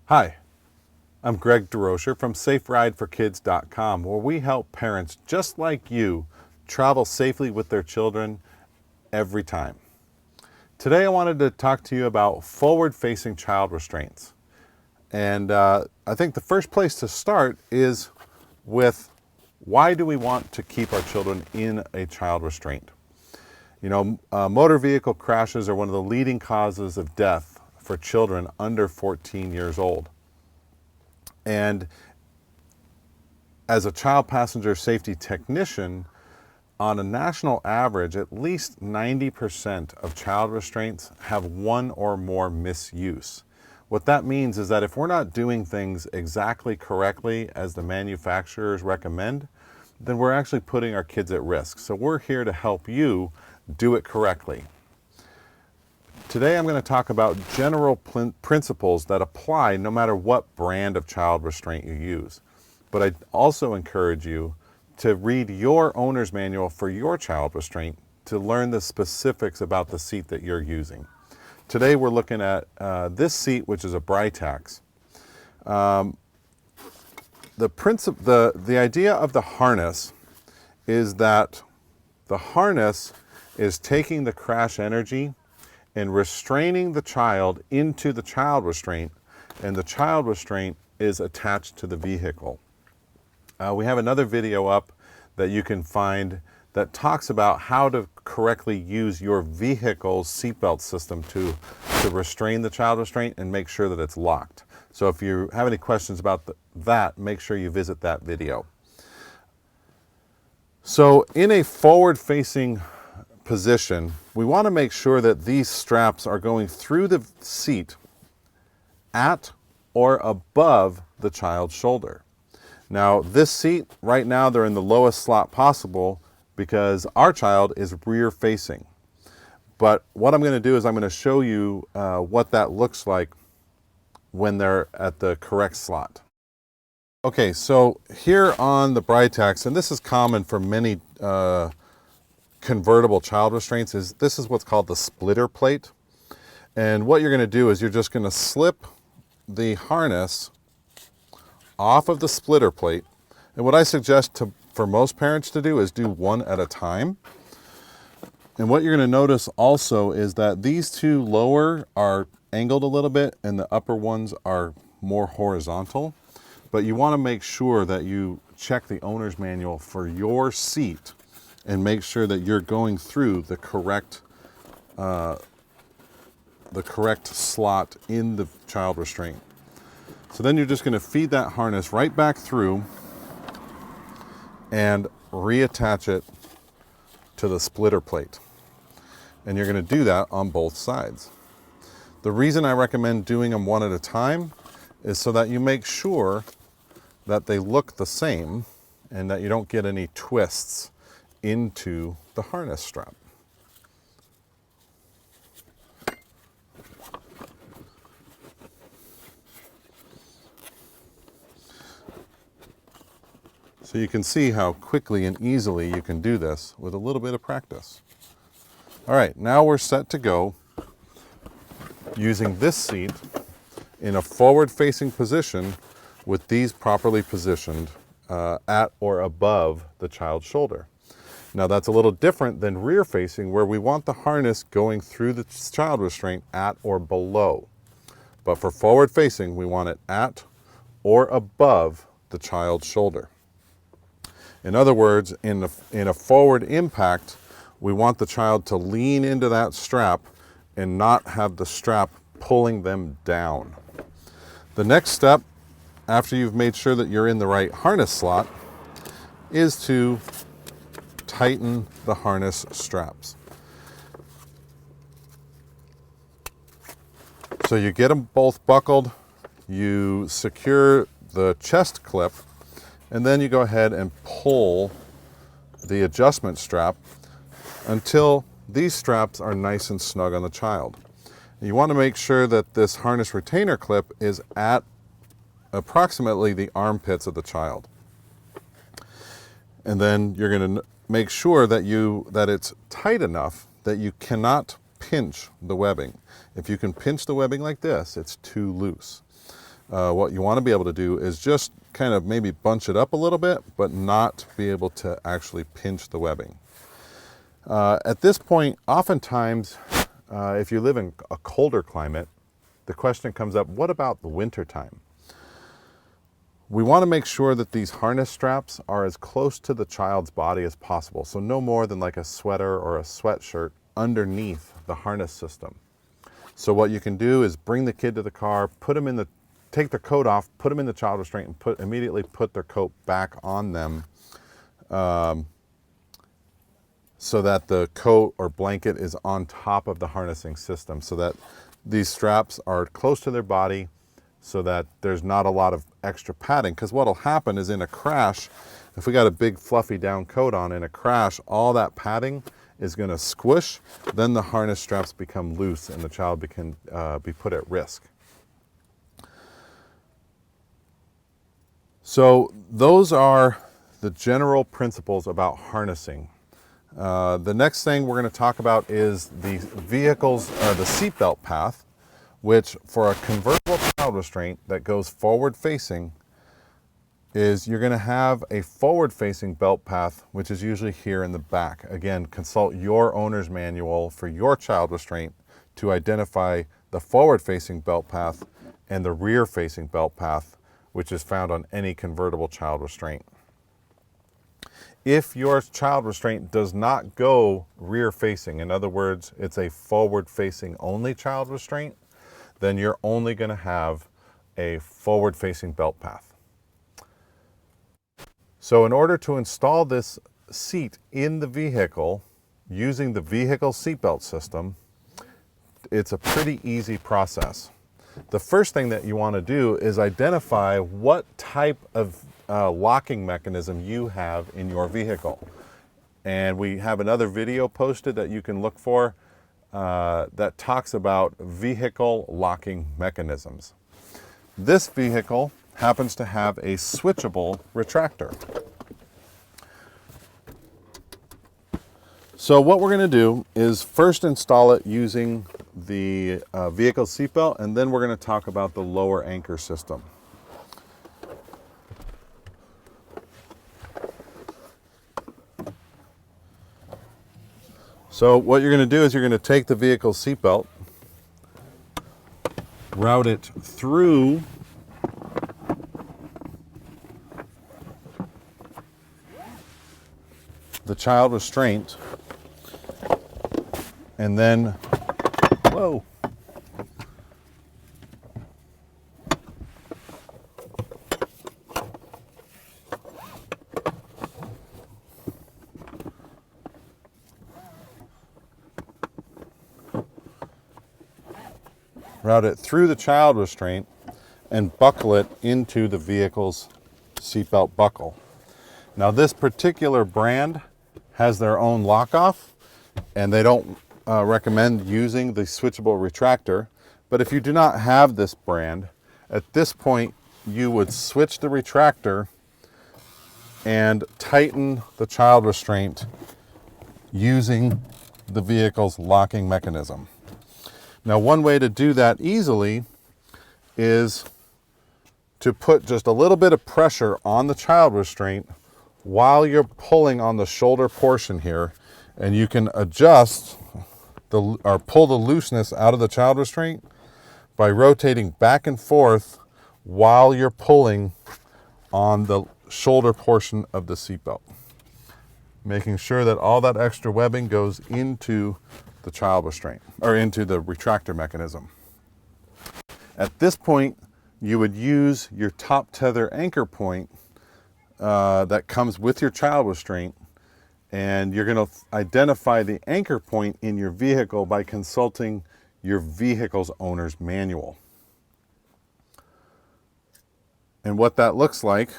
Hi, I'm Greg DeRocher from SafeRideForKids.com, where we help parents just like you travel safely with their children every time. Today I wanted to talk to you about forward-facing child restraints. And I think the first place to start is with why do we want to keep our children in a child restraint? You know, motor vehicle crashes are one of the leading causes of death for children under 14 years old. And as a child passenger safety technician, on a national average, at least 90% of child restraints have one or more misuse. What that means is that if we're not doing things exactly correctly as the manufacturers recommend, then we're actually putting our kids at risk. So we're here to help you do it correctly. Today I'm going to talk about general principles that apply no matter what brand of child restraint you use. But I also encourage you to read your owner's manual for your child restraint to learn the specifics about the seat that you're using. Today we're looking at this seat, which is a Britax. The idea of the harness is that the harness is taking the crash energy and restraining the child into the child restraint, and the child restraint is attached to the vehicle. We have another video up that you can find that talks about how to correctly use your vehicle's seatbelt system to restrain the child restraint and make sure that it's locked. So if you have any questions about that, make sure you visit that video. So in a forward-facing position, we want to make sure that these straps are going through the seat at or above the child's shoulder. Now, this seat, right now, they're in the lowest slot possible because our child is rear facing. But what I'm going to do is I'm going to show you what that looks like when they're at the correct slot. Okay, so here on the Britax, and this is common for many convertible child restraints, this is what's called the splitter plate. And what you're going to do is you're just going to slip the harness off of the splitter plate. And what I suggest for most parents to do is do one at a time. And what you're going to notice also is that these two lower are angled a little bit and the upper ones are more horizontal. But you want to make sure that you check the owner's manual for your seat and make sure that you're going through the correct slot in the child restraint. So then you're just going to feed that harness right back through and reattach it to the splitter plate. And you're going to do that on both sides. The reason I recommend doing them one at a time is so that you make sure that they look the same and that you don't get any twists into the harness strap. So you can see how quickly and easily you can do this with a little bit of practice. All right, now we're set to go using this seat in a forward-facing position with these properly positioned at or above the child's shoulder. Now that's a little different than rear-facing, where we want the harness going through the child restraint at or below. But for forward-facing, we want it at or above the child's shoulder. In other words, in a forward impact, we want the child to lean into that strap and not have the strap pulling them down. The next step, after you've made sure that you're in the right harness slot, is to tighten the harness straps. So you get them both buckled, you secure the chest clip, and then you go ahead and pull the adjustment strap until these straps are nice and snug on the child. You want to make sure that this harness retainer clip is at approximately the armpits of the child. And then you're going to make sure that it's tight enough that you cannot pinch the webbing. If you can pinch the webbing like this, it's too loose. what you want to be able to do is just kind of maybe bunch it up a little bit, but not be able to actually pinch the webbing. At this point, oftentimes, if you live in a colder climate, the question comes up, what about the winter time? We want to make sure that these harness straps are as close to the child's body as possible. So no more than like a sweater or a sweatshirt underneath the harness system. So what you can do is bring the kid to the car, take their coat off, put them in the child restraint, and immediately put their coat back on them, so that the coat or blanket is on top of the harnessing system, so that these straps are close to their body, so that there's not a lot of extra padding. Because what'll happen is in a crash, if we got a big fluffy down coat on in a crash, all that padding is going to squish, then the harness straps become loose and the child can be put at risk. So those are the general principles about harnessing. The next thing we're going to talk about is the the seatbelt path, which for a convertible child restraint that goes forward facing is you're going to have a forward facing belt path, which is usually here in the back. Again, consult your owner's manual for your child restraint to identify the forward facing belt path and the rear facing belt path, which is found on any convertible child restraint. If your child restraint does not go rear facing, in other words, it's a forward facing only child restraint, then you're only going to have a forward facing belt path. So in order to install this seat in the vehicle using the vehicle seatbelt system, it's a pretty easy process. The first thing that you want to do is identify what type of locking mechanism you have in your vehicle. And we have another video posted that you can look for that talks about vehicle locking mechanisms. This vehicle happens to have a switchable retractor. So what we're going to do is first install it using the vehicle seatbelt, and then we're going to talk about the lower anchor system. So what you're going to do is you're going to take the vehicle seatbelt, route it through the child restraint, and then, whoa, route it through the child restraint and buckle it into the vehicle's seatbelt buckle. Now this particular brand has their own lock-off, and they don't recommend using the switchable retractor. But if you do not have this brand, at this point you would switch the retractor and tighten the child restraint using the vehicle's locking mechanism. Now one way to do that easily is to put just a little bit of pressure on the child restraint while you're pulling on the shoulder portion here, and you can adjust or pull the looseness out of the child restraint by rotating back and forth while you're pulling on the shoulder portion of the seatbelt, making sure that all that extra webbing goes into the child restraint or into the retractor mechanism. At this point, you would use your top tether anchor point that comes with your child restraint, and you're going to identify the anchor point in your vehicle by consulting your vehicle's owner's manual. And what that looks like,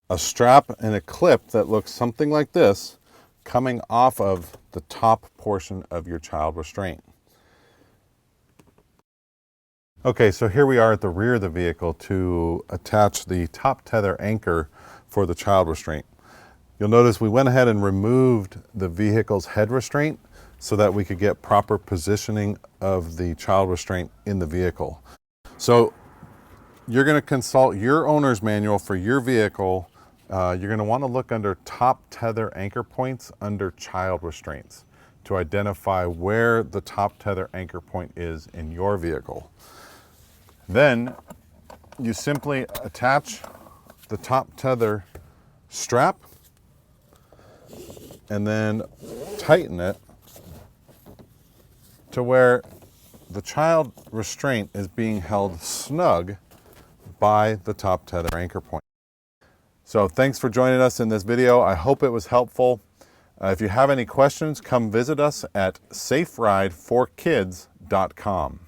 a strap and a clip that looks something like this coming off of the top portion of your child restraint. Okay, so here we are at the rear of the vehicle to attach the top tether anchor for the child restraint. You'll notice we went ahead and removed the vehicle's head restraint so that we could get proper positioning of the child restraint in the vehicle. So you're going to consult your owner's manual for your vehicle. You're going to want to look under top tether anchor points under child restraints to identify where the top tether anchor point is in your vehicle. Then you simply attach the top tether strap and then tighten it to where the child restraint is being held snug by the top tether anchor point. So thanks for joining us in this video. I hope it was helpful. If you have any questions, come visit us at saferideforkids.com.